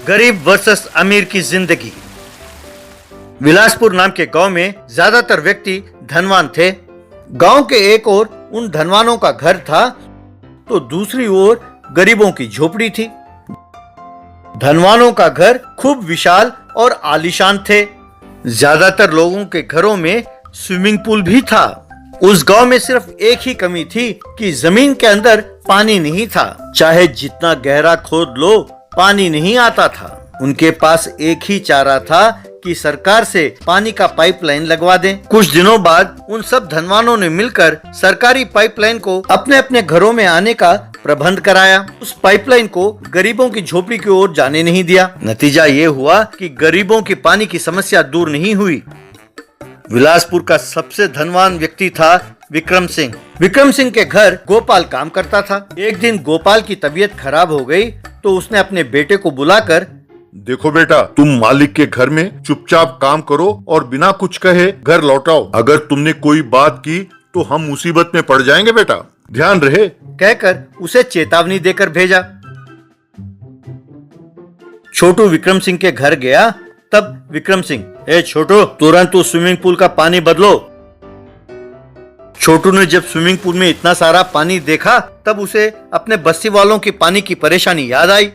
गरीब वर्सेस अमीर की जिंदगी। विलासपुर नाम के गांव में ज्यादातर व्यक्ति धनवान थे। गांव के एक ओर उन धनवानों का घर था तो दूसरी ओर गरीबों की झोपड़ी थी। धनवानों का घर खूब विशाल और आलीशान थे। ज्यादातर लोगों के घरों में स्विमिंग पूल भी था। उस गांव में सिर्फ एक ही कमी थी कि जमीन के अंदर पानी नहीं था। चाहे जितना गहरा खोद लो, पानी नहीं आता था। उनके पास एक ही चारा था कि सरकार से पानी का पाइपलाइन लगवा दें। कुछ दिनों बाद उन सब धनवानों ने मिलकर सरकारी पाइपलाइन को अपने अपने घरों में आने का प्रबंध कराया। उस पाइपलाइन को गरीबों की झोपड़ी की ओर जाने नहीं दिया। नतीजा ये हुआ कि गरीबों की पानी की समस्या दूर नहीं हुई। विलासपुर का सबसे धनवान व्यक्ति था विक्रम सिंह। विक्रम सिंह के घर गोपाल काम करता था। एक दिन गोपाल की तबीयत खराब हो गई तो उसने अपने बेटे को बुलाकर, देखो बेटा, तुम मालिक के घर में चुपचाप काम करो और बिना कुछ कहे घर लौटाओ। अगर तुमने कोई बात की तो हम मुसीबत में पड़ जाएंगे बेटा, ध्यान रहे, कहकर उसे चेतावनी देकर भेजा। छोटू विक्रम सिंह के घर गया। तब विक्रम सिंह, ए छोटू, तुरंत उस स्विमिंग पूल का पानी बदलो। छोटू ने जब स्विमिंग पूल में इतना सारा पानी देखा तब उसे अपने बस्ती वालों की पानी की परेशानी याद आई।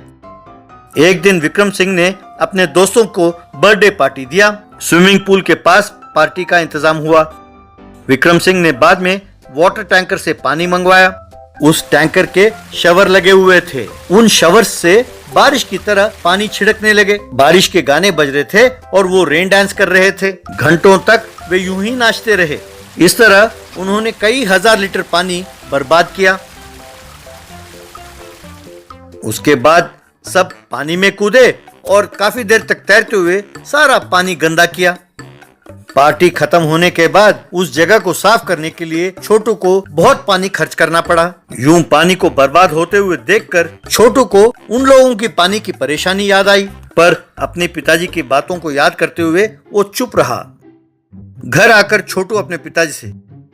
एक दिन विक्रम सिंह ने अपने दोस्तों को बर्थडे पार्टी दिया। स्विमिंग पूल के पास पार्टी का इंतजाम हुआ। विक्रम सिंह ने बाद में वाटर टैंकर से पानी मंगवाया। उस टैंकर के शवर लगे हुए थे। उन शवर्स से बारिश की तरह पानी छिड़कने लगे। बारिश के गाने बज रहे थे और वो रेन डांस कर रहे थे। घंटों तक वे यूं ही नाचते रहे। इस तरह उन्होंने कई हजार लीटर पानी बर्बाद किया। उसके बाद सब पानी में कूदे और काफी देर तक तैरते हुए सारा पानी गंदा किया। पार्टी खत्म होने के बाद उस जगह को साफ करने के लिए छोटू को बहुत पानी खर्च करना पड़ा। यूं पानी को बर्बाद होते हुए देखकर छोटू को उन लोगों की पानी की परेशानी याद आई, पर अपने पिताजी की बातों को याद करते हुए वो चुप रहा। घर आकर छोटू अपने पिताजी से,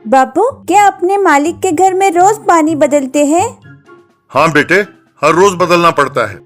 बापू, क्या अपने मालिक के घर में रोज पानी बदलते हैं? हाँ बेटे, हर रोज बदलना पड़ता है।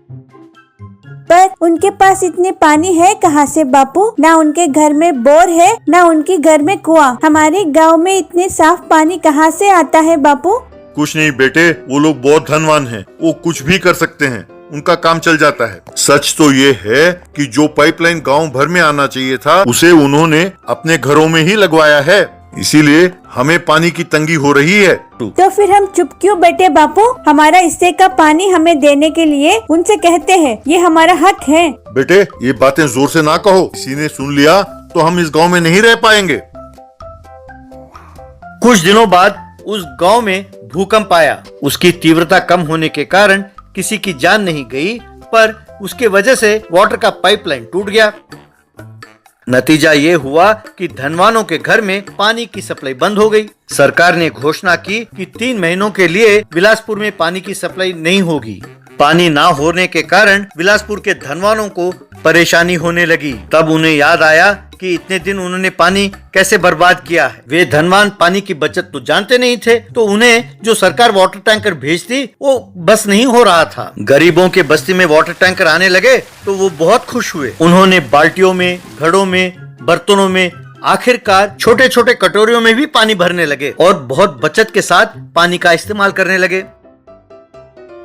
पर उनके पास इतने पानी है कहाँ से बापू? ना उनके घर में बोर है, ना उनके घर में कुआं। हमारे गांव में इतने साफ पानी कहाँ से आता है बापू? कुछ नहीं बेटे, वो लोग बहुत धनवान हैं, वो कुछ भी कर सकते हैं, उनका काम चल जाता है। सच तो ये है कि जो पाइपलाइन गांव भर में आना चाहिए था उसे उन्होंने अपने घरों में ही लगवाया है, इसीलिए हमें पानी की तंगी हो रही है। तो फिर हम चुप क्यों बैठे बापू? हमारा हिस्से का पानी हमें देने के लिए उनसे कहते हैं, ये हमारा हक है। बेटे, ये बातें जोर से ना कहो, किसी ने सुन लिया तो हम इस गांव में नहीं रह पाएंगे। कुछ दिनों बाद उस गांव में भूकंप आया। उसकी तीव्रता कम होने के कारण किसी की जान नहीं गई, पर उसके वजह से वाटर का पाइपलाइन टूट गया। नतीजा ये हुआ कि धनवानों के घर में पानी की सप्लाई बंद हो गई। सरकार ने घोषणा की कि 3 महीनों के लिए बिलासपुर में पानी की सप्लाई नहीं होगी। पानी ना होने के कारण बिलासपुर के धनवानों को परेशानी होने लगी। तब उन्हें याद आया कि इतने दिन उन्होंने पानी कैसे बर्बाद किया है। वे धनवान पानी की बचत तो जानते नहीं थे, तो उन्हें जो सरकार वाटर टैंकर भेजती वो बस नहीं हो रहा था। गरीबों के बस्ती में वाटर टैंकर आने लगे तो वो बहुत खुश हुए। उन्होंने बाल्टियों में, घड़ों में, बर्तनों में, आखिरकार छोटे छोटे कटोरियों में भी पानी भरने लगे और बहुत बचत के साथ पानी का इस्तेमाल करने लगे।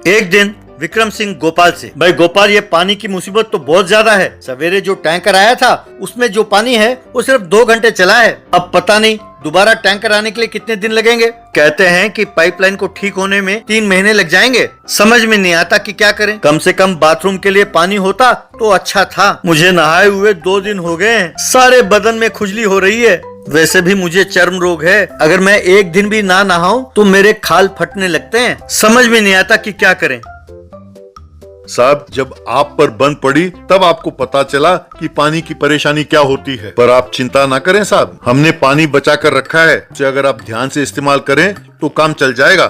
एक दिन विक्रम सिंह गोपाल से, भाई गोपाल, ये पानी की मुसीबत तो बहुत ज्यादा है। सवेरे जो टैंकर आया था उसमें जो पानी है वो सिर्फ 2 घंटे चला है। अब पता नहीं दोबारा टैंकर आने के लिए कितने दिन लगेंगे। कहते हैं कि पाइपलाइन को ठीक होने में 3 महीने लग जाएंगे। समझ में नहीं आता कि क्या करें। कम से कम बाथरूम के लिए पानी होता तो अच्छा था। मुझे नहाए हुए 2 दिन हो गए हैं, सारे बदन में खुजली हो रही है। वैसे भी मुझे चर्म रोग है, अगर मैं एक दिन भी ना नहाऊं तो मेरे खाल फटने लगते हैं। समझ में नहीं आता कि क्या करें। साहब, जब आप पर बंद पड़ी तब आपको पता चला कि पानी की परेशानी क्या होती है। पर आप चिंता ना करें साहब, हमने पानी बचा कर रखा है, उसे अगर आप ध्यान से इस्तेमाल करें तो काम चल जाएगा।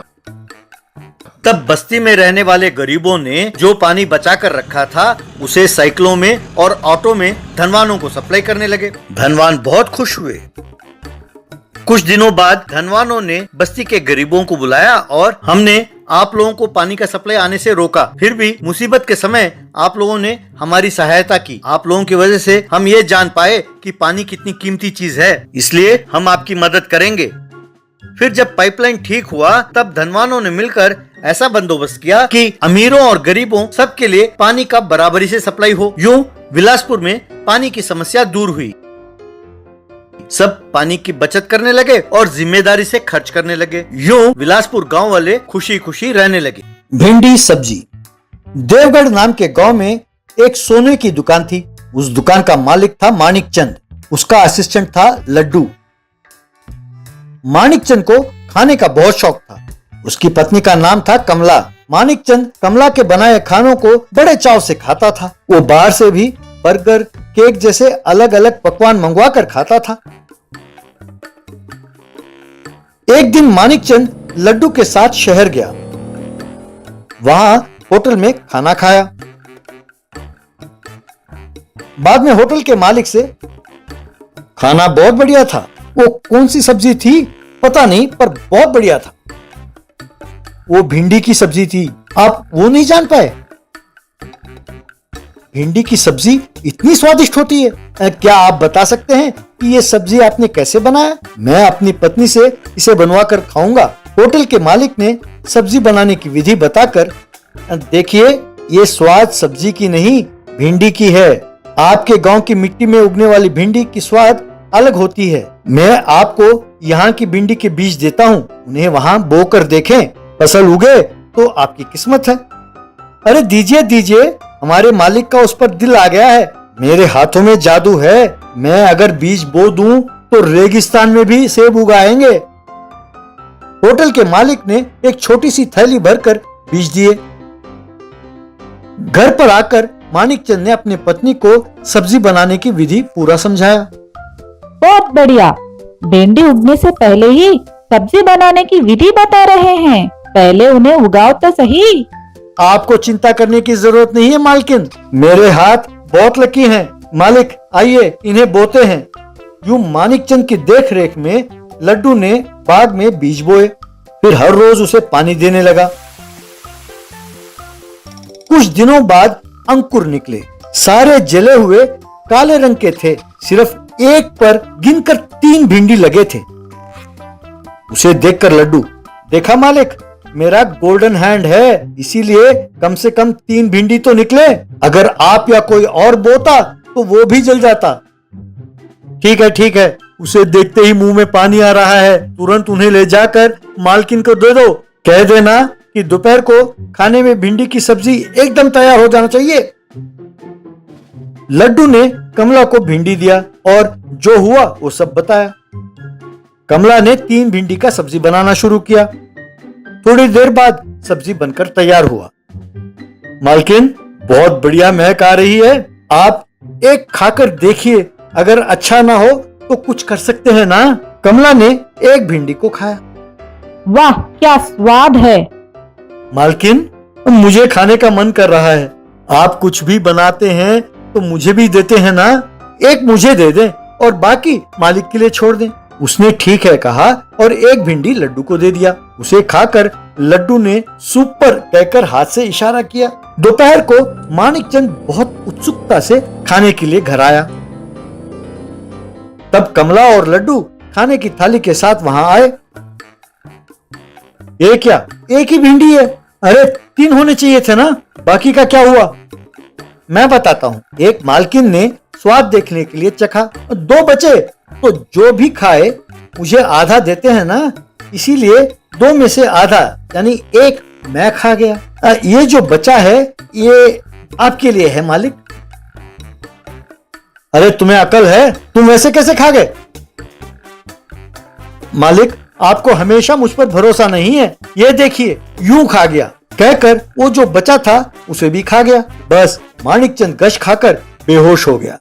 तब बस्ती में रहने वाले गरीबों ने जो पानी बचा कर रखा था उसे साइकिलों में और ऑटो में धनवानों को सप्लाई करने लगे। धनवान बहुत खुश हुए। कुछ दिनों बाद धनवानों ने बस्ती के गरीबों को बुलाया और हमने आप लोगों को पानी का सप्लाई आने से रोका, फिर भी मुसीबत के समय आप लोगों ने हमारी सहायता की। आप लोगों की वजह से हम ये जान पाए कि पानी कितनी कीमती चीज है, इसलिए हम आपकी मदद करेंगे। फिर जब पाइपलाइन ठीक हुआ तब धनवानों ने मिलकर ऐसा बंदोबस्त किया कि अमीरों और गरीबों सबके लिए पानी का बराबरी से सप्लाई हो। यूं बिलासपुर में पानी की समस्या दूर हुई। सब पानी की बचत करने लगे और जिम्मेदारी से खर्च करने लगे। यूं बिलासपुर गांव वाले खुशी खुशी रहने लगे। भिंडी सब्जी। देवगढ़ नाम के गांव में एक सोने की दुकान थी। उस दुकान का मालिक था मानिक चंद, उसका असिस्टेंट था लड्डू। मानिक चंद को खाने का बहुत शौक था। उसकी पत्नी का नाम था कमला। मानिक चंद कमला के बनाए खानों को बड़े चाव से खाता था। वो बाहर से भी बर्गर, केक जैसे अलग अलग पकवान मंगवा कर खाता था। एक दिन मानिक चंद लड्डू के साथ शहर गया। वहां होटल में खाना खाया। बाद में होटल के मालिक से, खाना बहुत बढ़िया था। वो कौन सी सब्जी थी पता नहीं, पर बहुत बढ़िया था। वो भिंडी की सब्जी थी। आप वो नहीं जान पाए? भिंडी की सब्जी इतनी स्वादिष्ट होती है। क्या आप बता सकते हैं कि ये सब्जी आपने कैसे बनाया? मैं अपनी पत्नी से इसे बनवा कर खाऊंगा। होटल के मालिक ने सब्जी बनाने की विधि बताकर, देखिए ये स्वाद सब्जी की नहीं भिंडी की है। आपके गांव की मिट्टी में उगने वाली भिंडी की स्वाद अलग होती है। मैं आपको यहाँ की भिंडी के बीज देता हूँ, उन्हें वहाँ बो कर देखें, फसल उगे तो आपकी किस्मत है। अरे दीजिए दीजिए, हमारे मालिक का उस पर दिल आ गया है। मेरे हाथों में जादू है। मैं अगर बीज बो दूं तो रेगिस्तान में भी सेब उगाएंगे। होटल के मालिक ने एक छोटी सी थैली भरकर बीज दिए। घर पर आकर मानिक चंद ने अपनी पत्नी को सब्जी बनाने की विधि पूरा समझाया। बहुत बढ़िया, भिंडी उगने से पहले ही सब्जी बनाने की विधि बता रहे हैं। पहले उन्हें उगाओ तो सही। आपको चिंता करने की जरूरत नहीं है मालकिन, मेरे हाथ बहुत लकी हैं। मालिक आइए इन्हें बोते हैं। यूं मानिक चंद की देख रेख में लड्डू ने बाग में बीज बोए, फिर हर रोज उसे पानी देने लगा। कुछ दिनों बाद अंकुर निकले। सारे जले हुए काले रंग के थे। सिर्फ एक पर गिनकर 3 भिंडी लगे थे। उसे देखकर लड्डू, देखा मालिक, मेरा गोल्डन हैंड है, इसीलिए कम से कम 3 भिंडी तो निकले। अगर आप या कोई और बोता तो वो भी जल जाता। ठीक है, उसे देखते ही मुंह में पानी आ रहा है। तुरंत उन्हें ले जाकर मालकिन को दे दो। कह देना कि दोपहर को खाने में भिंडी की सब्जी एकदम तैयार हो जाना चाहिए। लड्डू ने कमला को भिंडी दिया और जो हुआ वो सब बताया। कमला ने 3 भिंडी का सब्जी बनाना शुरू किया। थोड़ी देर बाद सब्जी बनकर तैयार हुआ। मालकिन, बहुत बढ़िया महक आ रही है। आप एक खाकर देखिए, अगर अच्छा ना हो तो कुछ कर सकते हैं ना। कमला ने एक भिंडी को खाया। वाह क्या स्वाद है। मालकिन, मुझे खाने का मन कर रहा है। आप कुछ भी बनाते हैं तो मुझे भी देते हैं ना। एक मुझे दे दें और बाकी मालिक के लिए छोड़ दें। उसने ठीक है कहा और एक भिंडी लड्डू को दे दिया। उसे खाकर लड्डू ने सुपर कहकर हाथ से इशारा किया। दोपहर को मानिक चंद बहुत उत्सुकता से खाने के लिए घर आया। तब कमला और लड्डू खाने की थाली के साथ वहां आए। ये क्या, एक ही भिंडी है? अरे 3 होने चाहिए थे ना, बाकी का क्या हुआ? मैं बताता हूँ। एक मालकिन ने स्वाद देखने के लिए चखा, 2 बचे तो जो भी खाए मुझे आधा देते हैं ना, इसीलिए 2 में से आधा यानी 1 मैं खा गया। ये जो बचा है ये आपके लिए है मालिक। अरे तुम्हें अकल है, तुम वैसे कैसे खा गए? मालिक, आपको हमेशा मुझ पर भरोसा नहीं है। ये देखिए, यूं खा गया। कहकर वो जो बचा था उसे भी खा गया। बस मानिक चंद गश खाकर बेहोश हो गया।